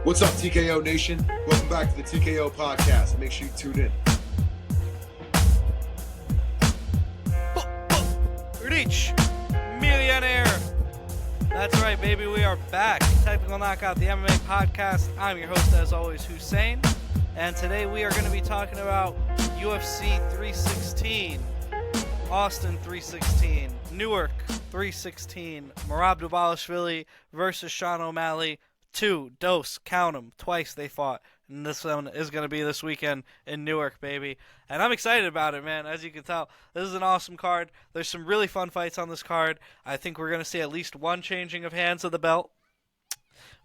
What's up, TKO Nation? Welcome back to the TKO Podcast. Make sure you tune in. Rich Millionaire. That's right, baby. We are back. Technical Knockout, the MMA Podcast. I'm your host, as always, Hussein. And today we are going to be talking about UFC 316, Austin 316, Newark 316, Merab Dvalishvili versus Sean O'Malley. Count them, twice they fought. And this one is going to be this weekend in Newark, baby. And I'm excited about it, man. As you can tell, this is an awesome card. There's some really fun fights on this card. I think we're going to see at least one changing of hands of the belt.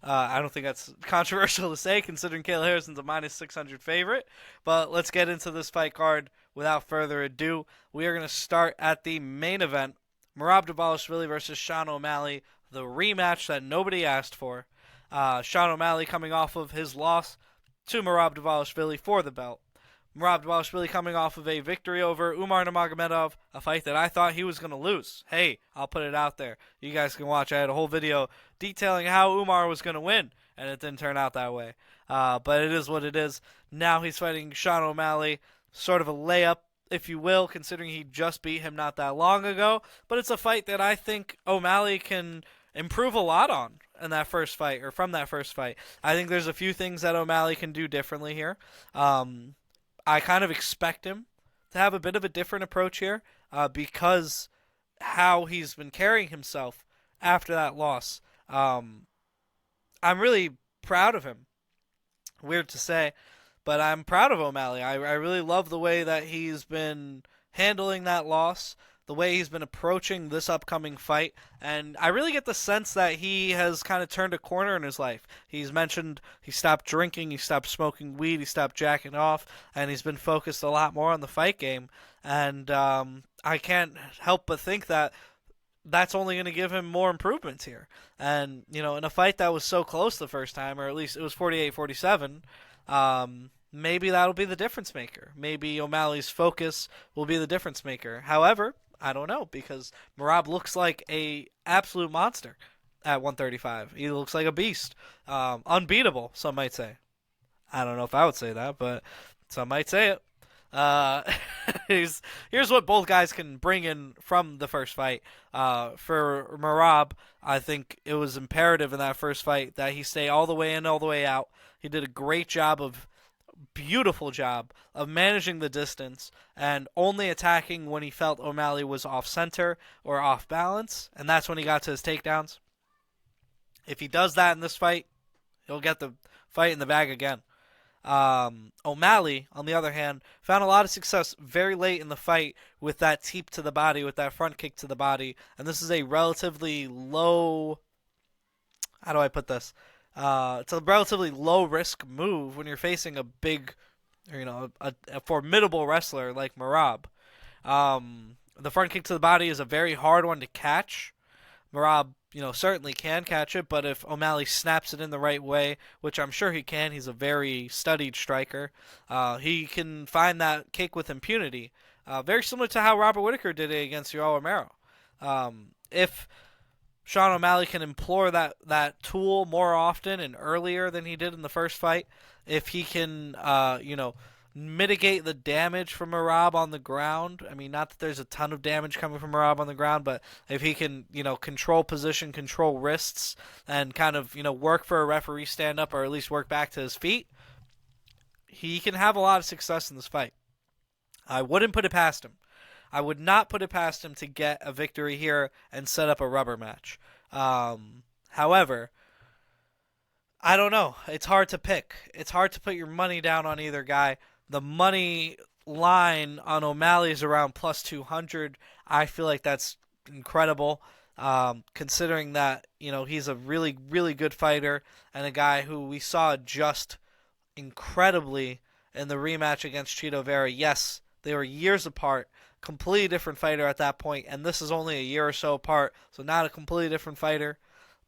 I don't think that's controversial to say, considering Kayla Harrison's a minus 600 favorite. But let's get into this fight card without further ado. We are going to start at the main event. Merab Dvalishvili versus Sean O'Malley, the rematch that nobody asked for. Sean O'Malley coming off of his loss to Merab Dvalishvili for the belt. Merab Dvalishvili coming off of a victory over Umar Nurmagomedov, a fight that I thought he was going to lose. Hey, I'll put it out there. You guys can watch. I had a whole video detailing how Umar was going to win, and it didn't turn out that way. But it is what it is. Now he's fighting Sean O'Malley, sort of a layup, if you will, considering he just beat him not that long ago. But it's a fight that I think O'Malley can improve a lot on in that first fight, or from that first fight. I think there's a few things that O'Malley can do differently here. I kind of expect him to have a bit of a different approach here because how he's been carrying himself after that loss. I'm really proud of him. Weird to say, but I'm proud of O'Malley. I really love the way that he's been handling that loss, the way he's been approaching this upcoming fight, and I really get the sense that he has kind of turned a corner in his life. He's mentioned he stopped drinking, he stopped smoking weed, he stopped jacking off, and he's been focused a lot more on the fight game, and I can't help but think that that's only going to give him more improvements here. And, you know, in a fight that was so close the first time, or at least it was 48-47, maybe that'll be the difference maker. Maybe O'Malley's focus will be the difference maker. However, I don't know, because Morab looks like a absolute monster at 135. He looks like a beast. Unbeatable, some might say. I don't know if I would say that, but some might say it. Here's what both guys can bring in from the first fight. For Merab, I think it was imperative in that first fight that he stay all the way in, all the way out. He did a beautiful job of managing the distance and only attacking when he felt O'Malley was off center or off balance, and that's when he got to his takedowns. If he does that in this fight, he'll get the fight in the bag again. O'Malley, on the other hand, found a lot of success very late in the fight with that teep to the body, with that front kick to the body, and this is a relatively low, how do I put this? It's a relatively low-risk move when you're facing a big, a formidable wrestler like Merab. The front kick to the body is a very hard one to catch. Merab, certainly can catch it, but if O'Malley snaps it in the right way, which I'm sure he can, he's a very studied striker, he can find that kick with impunity. Very similar to how Robert Whittaker did it against Yoel Romero. If Sean O'Malley can employ that tool more often and earlier than he did in the first fight, if he can, mitigate the damage from Merab on the ground. I mean, not that there's a ton of damage coming from Merab on the ground, but if he can, control position, control wrists, and kind of, work for a referee stand-up or at least work back to his feet, he can have a lot of success in this fight. I wouldn't put it past him. I would not put it past him to get a victory here and set up a rubber match. However, I don't know. It's hard to pick. It's hard to put your money down on either guy. The money line on O'Malley is around plus 200. I feel like that's incredible, considering that, he's a really, really good fighter and a guy who we saw just incredibly in the rematch against Chito Vera. Yes, they were years apart. Completely different fighter at that point, and this is only a year or so apart, so not a completely different fighter.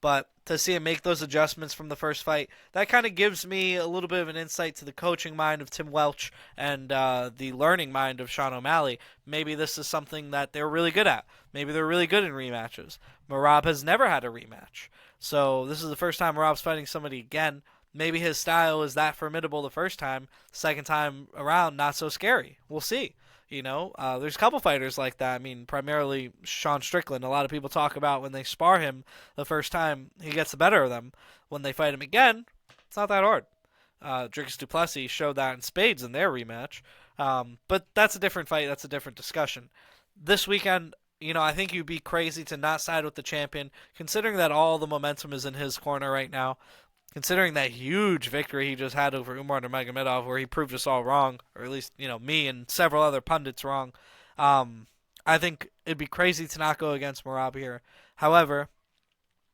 But to see him make those adjustments from the first fight, that kind of gives me a little bit of an insight to the coaching mind of Tim Welch and the learning mind of Sean O'Malley. Maybe this is something that they're really good at. Maybe they're really good in rematches. Merab has never had a rematch. So this is the first time Merab's fighting somebody again maybe his style is that formidable the first time. Second time around, not so scary. We'll see. There's a couple fighters like that. I mean, primarily Sean Strickland. A lot of people talk about when they spar him the first time, he gets the better of them. When they fight him again, it's not that hard. Dricus du Plessis showed that in spades in their rematch. But that's a different fight. That's a different discussion. This weekend, I think you'd be crazy to not side with the champion, considering that all the momentum is in his corner right now. Considering that huge victory he just had over Umar Nurmagomedov, where he proved us all wrong, or at least, me and several other pundits wrong, I think it'd be crazy to not go against Morab here. However,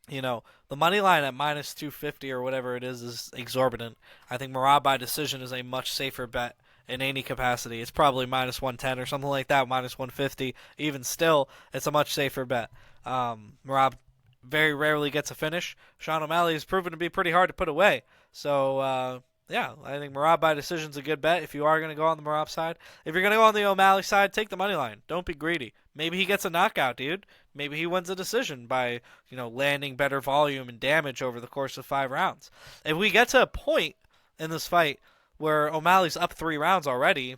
the money line at minus 250 or whatever it is exorbitant. I think Morab by decision is a much safer bet in any capacity. It's probably minus 110 or something like that, minus 150. Even still, it's a much safer bet. Morab very rarely gets a finish. Sean O'Malley has proven to be pretty hard to put away. So, I think Morab by decision is a good bet if you are going to go on the Morab side. If you're going to go on the O'Malley side, take the money line. Don't be greedy. Maybe he gets a knockout, dude. Maybe he wins a decision by, landing better volume and damage over the course of 5 rounds. If we get to a point in this fight where O'Malley's up 3 rounds already,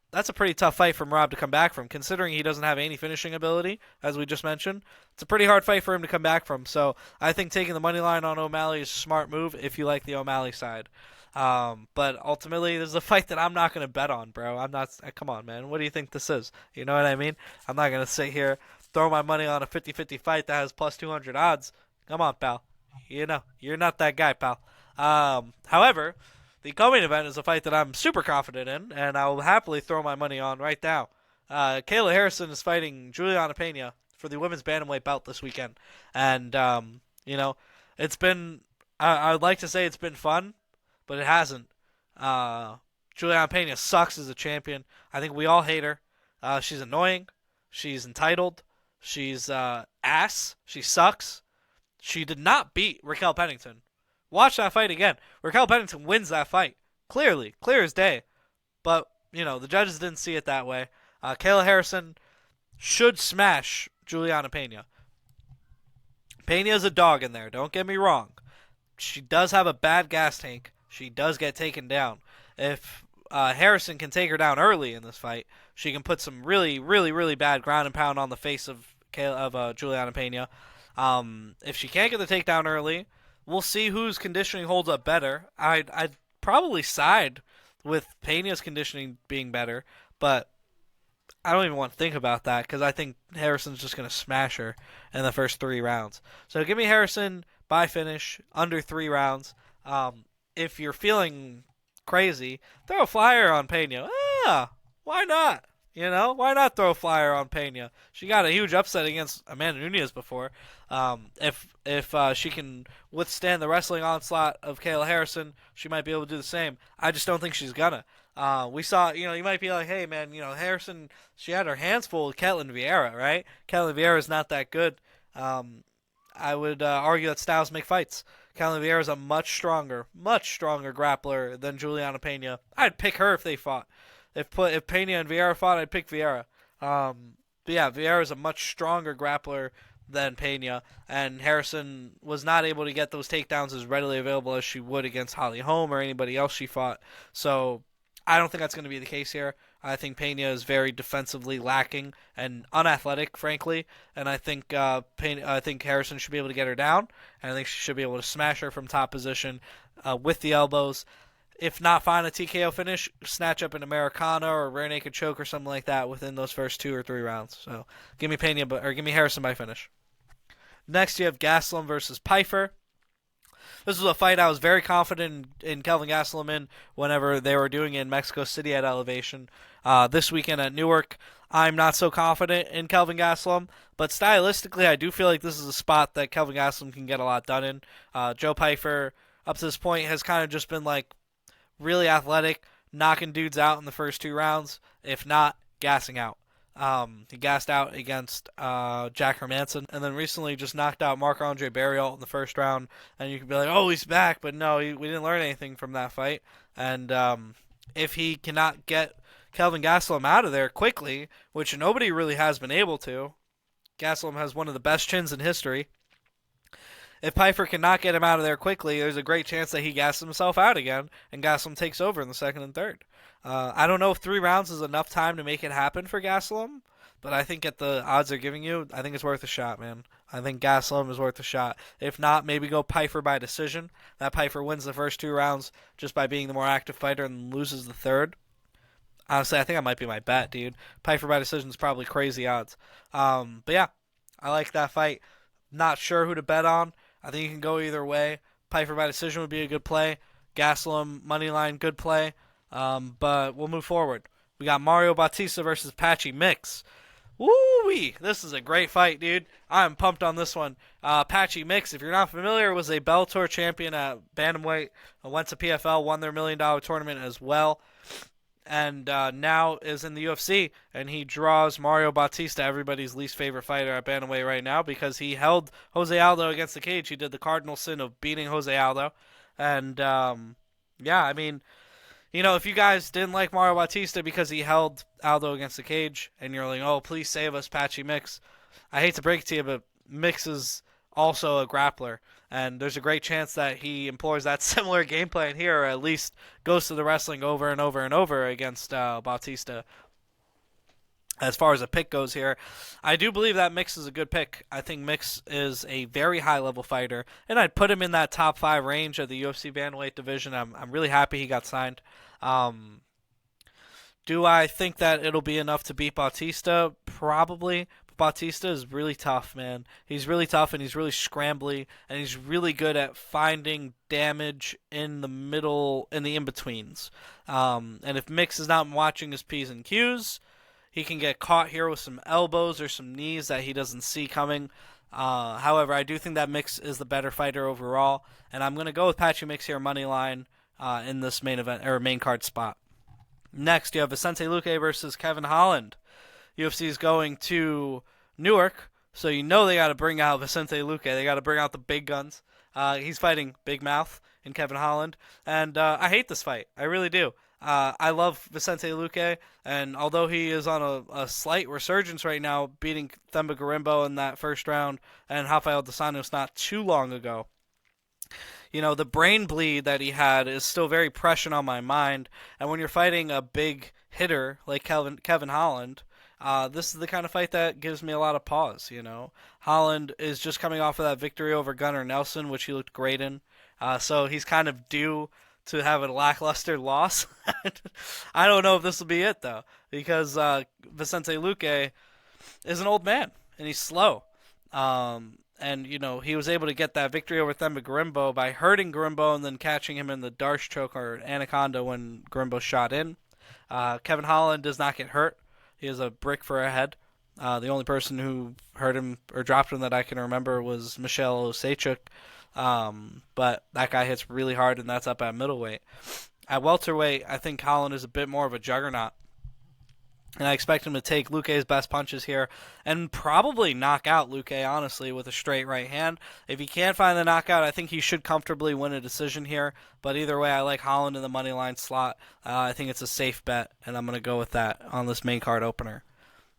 that's a pretty tough fight for Merab to come back from, considering he doesn't have any finishing ability, as we just mentioned. It's a pretty hard fight for him to come back from. So I think taking the money line on O'Malley is a smart move if you like the O'Malley side. But ultimately, this is a fight that I'm not going to bet on, bro. I'm not. Come on, man. What do you think this is? You know what I mean? I'm not going to sit here, throw my money on a 50-50 fight that has plus 200 odds. Come on, pal. You're not that guy, pal. However, the co-main event is a fight that I'm super confident in, and I will happily throw my money on right now. Kayla Harrison is fighting Juliana Pena for the women's bantamweight belt this weekend. And, it's been, I'd like to say it's been fun, but it hasn't. Juliana Pena sucks as a champion. I think we all hate her. She's annoying. She's entitled. She's ass. She sucks. She did not beat Raquel Pennington. Watch that fight again. Raquel Pennington wins that fight. Clearly. Clear as day. But, the judges didn't see it that way. Kayla Harrison should smash Juliana Pena. Pena is a dog in there. Don't get me wrong. She does have a bad gas tank. She does get taken down. If Harrison can take her down early in this fight, she can put some really, really, really bad ground and pound on the face of Juliana Pena. If she can't get the takedown early, we'll see whose conditioning holds up better. I'd probably side with Pena's conditioning being better, but I don't even want to think about that because I think Harrison's just going to smash her in the first 3 rounds. So give me Harrison by finish, under 3 rounds. If you're feeling crazy, throw a flyer on Pena. Why not? Why not throw a flyer on Pena? She got a huge upset against Amanda Nunes before. If she can withstand the wrestling onslaught of Kayla Harrison, she might be able to do the same. I just don't think she's gonna. We saw, you might be like, hey man, Harrison, she had her hands full with Ketlin Vieira, right? Ketlin Vieira is not that good. I would argue that styles make fights. Ketlin Vieira is a much stronger grappler than Juliana Pena. I'd pick her if they fought. If Pena and Vieira fought, I'd pick Vieira. But yeah, Vieira is a much stronger grappler than Pena, and Harrison was not able to get those takedowns as readily available as she would against Holly Holm or anybody else she fought. So I don't think that's going to be the case here. I think Pena is very defensively lacking and unathletic, frankly, and I think Harrison should be able to get her down, and I think she should be able to smash her from top position with the elbows. If not find a TKO finish, snatch up an Americana or a rear naked choke or something like that within those first 2 or 3 rounds. So give me Harrison by finish. Next, you have Gastelum versus Pyfer. This was a fight I was very confident in Kelvin Gastelum in whenever they were doing it in Mexico City at Elevation. This weekend at Newark, I'm not so confident in Kelvin Gastelum, but stylistically, I do feel like this is a spot that Kelvin Gastelum can get a lot done in. Joe Pyfer, up to this point, has kind of just been like really athletic, knocking dudes out in the first 2 rounds, if not gassing out. He gassed out against Jack Hermanson, and then recently just knocked out Marc-Andre Barriault in the first round. And you could be like, oh, he's back, but no, we didn't learn anything from that fight. And if he cannot get Kelvin Gastelum out of there quickly, which nobody really has been able to, Gastelum has one of the best chins in history. if Pyfer cannot get him out of there quickly, there's a great chance that he gasses himself out again, and Gastelum takes over in the second and third. I don't know if 3 rounds is enough time to make it happen for Gastelum, but I think at the odds they're giving you, I think it's worth a shot, man. I think Gastelum is worth a shot. If not, maybe go Pyfer by decision. That Pyfer wins the first 2 rounds just by being the more active fighter and loses the third. Honestly, I think that might be my bet, dude. Pyfer by decision is probably crazy odds. But yeah, I like that fight. Not sure who to bet on. I think you can go either way. Pyfer by decision would be a good play. Gastelum, moneyline, good play. But we'll move forward. We got Mario Bautista versus Patchy Mix. Woo-wee! This is a great fight, dude. I'm pumped on this one. Patchy Mix, if you're not familiar, was a Bellator champion at Bantamweight. Went to PFL, won their $1 million tournament as well. And now is in the UFC. And he draws Mario Bautista, everybody's least favorite fighter at Bantamweight right now, because he held Jose Aldo against the cage. He did the cardinal sin of beating Jose Aldo. And, yeah, I mean, you know, if you guys didn't like Mario Bautista because he held Aldo against the cage, and you're like, oh, please save us, Patchy Mix, I hate to break it to you, but Mix is also a grappler, and there's a great chance that he employs that similar game plan here, or at least goes to the wrestling over and over and over against Bautista. As far as a pick goes here, I do believe that Mix is a good pick. I think Mix is a very high-level fighter, and I'd put him in that top 5 range of the UFC bantamweight division. I'm really happy he got signed. Do I think that it'll be enough to beat Bautista? Probably. Bautista is really tough, man. He's really tough, and he's really scrambly, and he's really good at finding damage in the middle, in the in-betweens. And if Mix is not watching his P's and Q's, he can get caught here with some elbows or some knees that he doesn't see coming. However, I do think that Mix is the better fighter overall, and I'm going to go with Patchy Mix here, money line, in this main event or main card spot. Next, you have Vicente Luque versus Kevin Holland. UFC is going to Newark, so you know they got to bring out Vicente Luque. They got to bring out the big guns. He's fighting Big Mouth in Kevin Holland, and I hate this fight. I really do. I love Vicente Luque, and although he is on a slight resurgence right now, beating Themba Gorimbo in that first round and Rafael dos Anjos not too long ago, you know, the brain bleed that he had is still very prescient on my mind. And when you're fighting a big hitter like Kevin Holland, this is the kind of fight that gives me a lot of pause, you know. Holland is just coming off of that victory over Gunnar Nelson, which he looked great in. So he's kind of due to have a lackluster loss. I don't know if this will be it, though, because Vicente Luque is an old man, and he's slow. And, you know, he was able to get that victory over Themba Gorimbo by hurting Gorimbo and then catching him in the Darce choke or Anaconda when Gorimbo shot in. Kevin Holland does not get hurt. He has a brick for a head. The only person who hurt him or dropped him that I can remember was Michel Osechuk. But that guy hits really hard, and that's up at middleweight. At welterweight, I think Holland is a bit more of a juggernaut. And I expect him to take Luque's best punches here and probably knock out Luque, honestly, with a straight right hand. If he can't find the knockout, I think he should comfortably win a decision here. But either way, I like Holland in the money line slot. I think it's a safe bet, and I'm going to go with that on this main card opener.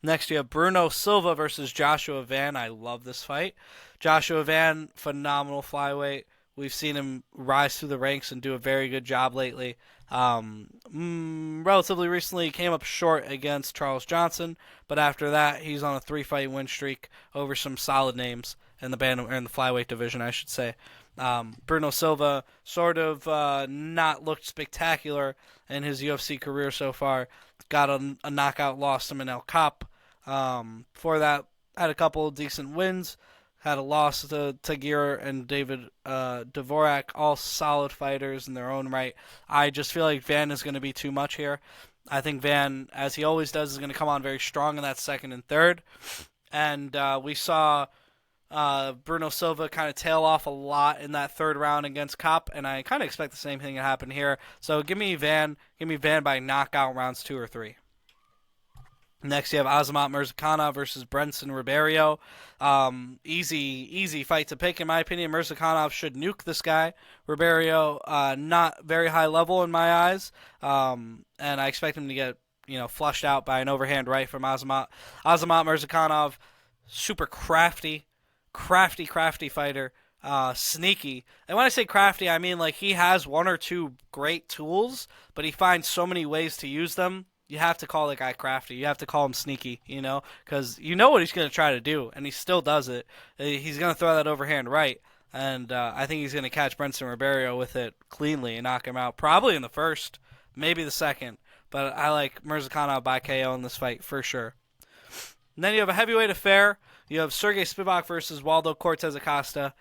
Next, you have Bruno Silva versus Joshua Van. I love this fight. Joshua Van, phenomenal flyweight. We've seen him rise through the ranks and do a very good job lately. Relatively recently, he came up short against Charles Johnson, but after that, he's on a 3-fight win streak over some solid names in the flyweight division, I should say. Bruno Silva sort of not looked spectacular in his UFC career so far. Got a knockout loss to Manel Kape. Before that, had a couple of decent wins. Had a loss to Tagir and David Dvorak, all solid fighters in their own right. I just feel like Van is going to be too much here. I think Van, as he always does, is going to come on very strong in that second and third. And we saw Bruno Silva kind of tail off a lot in that third round against Kape, and I kind of expect the same thing to happen here. So give me Van by knockout rounds 2 or 3. Next, you have Azamat Murzakanov versus Brenson Riverio. Easy fight to pick, in my opinion. Murzakanov should nuke this guy. Riverio, not very high level in my eyes, and I expect him to get flushed out by an overhand right from Azamat. Azamat Murzakanov, super crafty fighter. sneaky. And when I say crafty, I mean like he has one or two great tools, but he finds so many ways to use them. You have to call the guy crafty. You have to call him sneaky, because you know what he's going to try to do, and he still does it. He's going to throw that overhand right, and I think he's going to catch Brenson Riverio with it cleanly and knock him out, probably in the first, maybe the second. But I like Makana by KO in this fight for sure. And then you have a heavyweight affair. You have Sergey Spivak versus Waldo Cortez Acosta.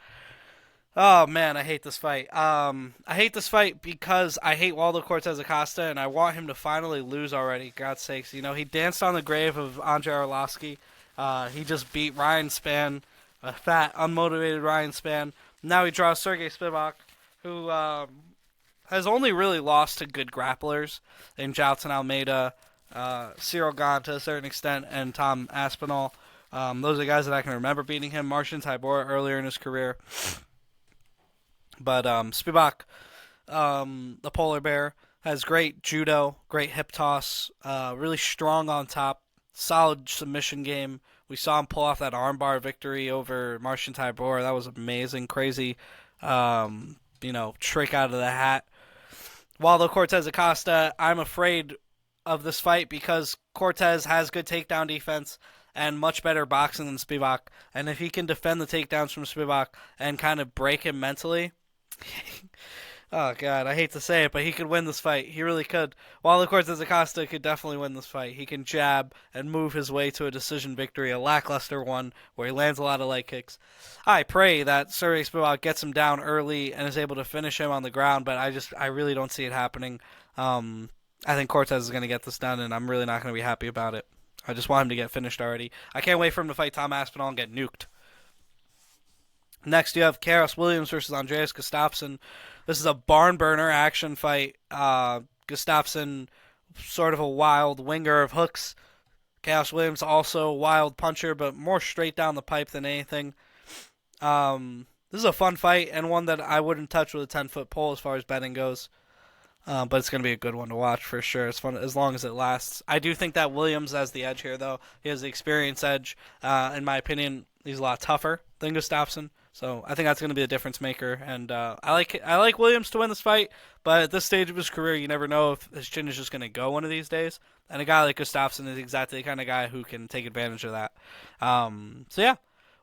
Oh, man, I hate this fight. I hate this fight because I hate Waldo Cortez Acosta, and I want him to finally lose already, God's sakes. He danced on the grave of Andrei Arlovsky. He just beat Ryan Spann, a fat, unmotivated Ryan Spann. Now he draws Sergey Spivak, who has only really lost to good grapplers in Jailton Almeida, Cyril Gane to a certain extent, and Tom Aspinall. Those are the guys that I can remember beating him. Marcin Tybura earlier in his career. But Spivak, the polar bear, has great judo, great hip toss, really strong on top, solid submission game. We saw him pull off that armbar victory over Marcin Tybura. That was amazing, crazy, trick out of the hat. Waldo Cortez Acosta, I'm afraid of this fight because Cortez has good takedown defense and much better boxing than Spivak. And if he can defend the takedowns from Spivak and kind of break him mentally, oh, God, I hate to say it, but he could win this fight. He really could. Waldo Cortez Acosta could definitely win this fight. He can jab and move his way to a decision victory, a lackluster one where he lands a lot of leg kicks. I pray that Sergey Spivak gets him down early and is able to finish him on the ground, but I really don't see it happening. I think Cortez is going to get this done, and I'm really not going to be happy about it. I just want him to get finished already. I can't wait for him to fight Tom Aspinall and get nuked. Next, you have Khaos Williams versus Andreas Gustafson. This is a barn burner action fight. Gustafson, sort of a wild winger of hooks. Khaos Williams, also a wild puncher, but more straight down the pipe than anything. This is a fun fight and one that I wouldn't touch with a 10-foot pole as far as betting goes. But it's going to be a good one to watch for sure. It's fun as long as it lasts. I do think that Williams has the edge here, though. He has the experience edge. In my opinion, he's a lot tougher than Gustafson. So I think that's going to be a difference maker. And I like Williams to win this fight. But at this stage of his career, you never know if his chin is just going to go one of these days. And a guy like Gustafson is exactly the kind of guy who can take advantage of that. So yeah,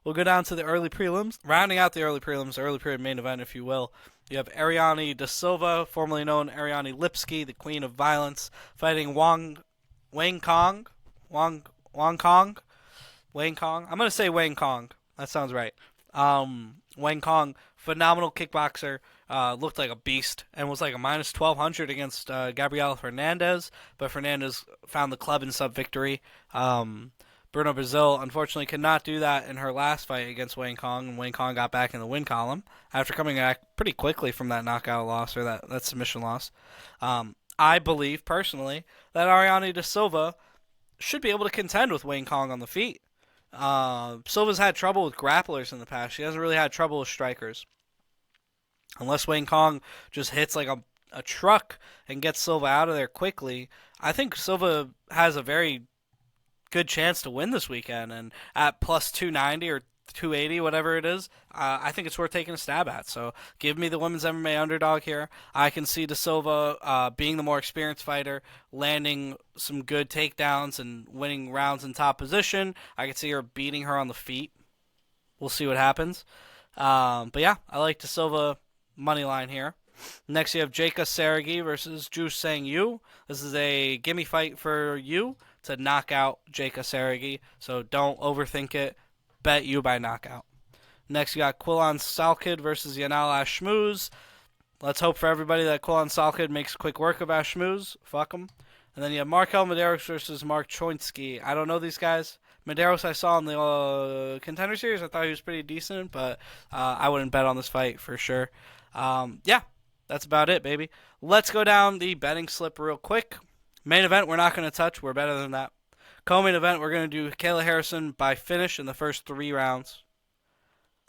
we'll go down to the early prelims. Rounding out the early prelims, the early prelim main event, if you will. You have Ariane Da Silva, formerly known Ariane Lipski, the Queen of Violence, fighting Wang Kong. I'm going to say Wang Kong. That sounds right. Wang Kong, phenomenal kickboxer, looked like a beast and was like a minus 1,200 against Gabriela Fernandez, but Fernandez found the club in sub-victory. Bruno Brazil, unfortunately, could not do that in her last fight against Wang Kong, and Wang Kong got back in the win column after coming back pretty quickly from that knockout loss, or that submission loss. I believe, personally, that Ariane Da Silva should be able to contend with Wang Kong on the feet. Silva's had trouble with grapplers in the past. She hasn't really had trouble with strikers. Unless Wang Kong just hits like a truck and gets Silva out of there quickly, I think Silva has a very good chance to win this weekend, and at plus 290 or 280, whatever it is, I think it's worth taking a stab at. So give me the women's MMA underdog here. I can see Da Silva being the more experienced fighter, landing some good takedowns and winning rounds in top position. I can see her beating her on the feet. We'll see what happens. But yeah, I like Da Silva money line here. Next, you have Jaka Sergi versus Ju Sang Yu. This is a gimme fight for Yu to knock out Jaka Sergi, so don't overthink it. Bet you by knockout. Next, you got Quillan Salkid versus Yanal Ashmuz. Let's hope for everybody that Quillan Salkid makes quick work of Ashmuz. Fuck him. And then you have Markel Medeiros versus Mark Choinsky. I don't know these guys. Medeiros I saw in the Contender Series. I thought he was pretty decent, but I wouldn't bet on this fight for sure. Yeah, that's about it, baby. Let's go down the betting slip real quick. Main event, we're not going to touch. We're better than that. Co-main event, we're going to do Kayla Harrison by finish in the first 3 rounds.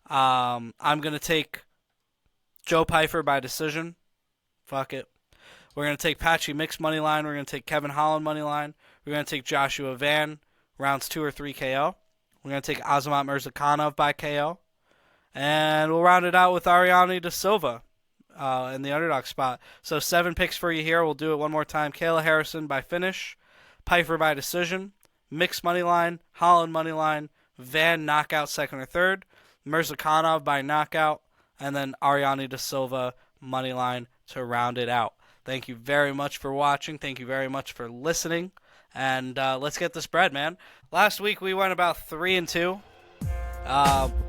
I'm going to take Joe Pyfer by decision. Fuck it. We're going to take Patchy mixed money line. We're going to take Kevin Holland money line. We're going to take Joshua Van, rounds 2 or 3 KO. We're going to take Azamat Murzakanov by KO. And we'll round it out with Ariane de Silva in the underdog spot. So 7 picks for you here. We'll do it one more time. Kayla Harrison by finish, Piper by decision, mixed money line, Holland money line, Van knockout second or third, Mirzakhanov by knockout, and then Ariane de Silva money line to round it out. Thank you very much for watching. Thank you very much for listening. And let's get the spread, man. Last week we went about 3-2.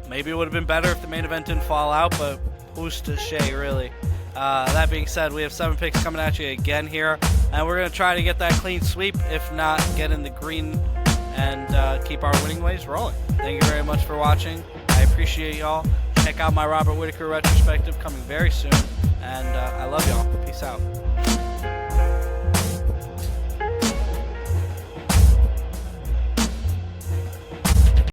Maybe it would have been better if the main event didn't fall out, but who's to say, really? That being said, we have 7 picks coming at you again here, and we're going to try to get that clean sweep, if not get in the green and keep our winning ways rolling. Thank you very much for watching. I appreciate y'all. Check out my Robert Whitaker retrospective coming very soon, and I love y'all. Peace out.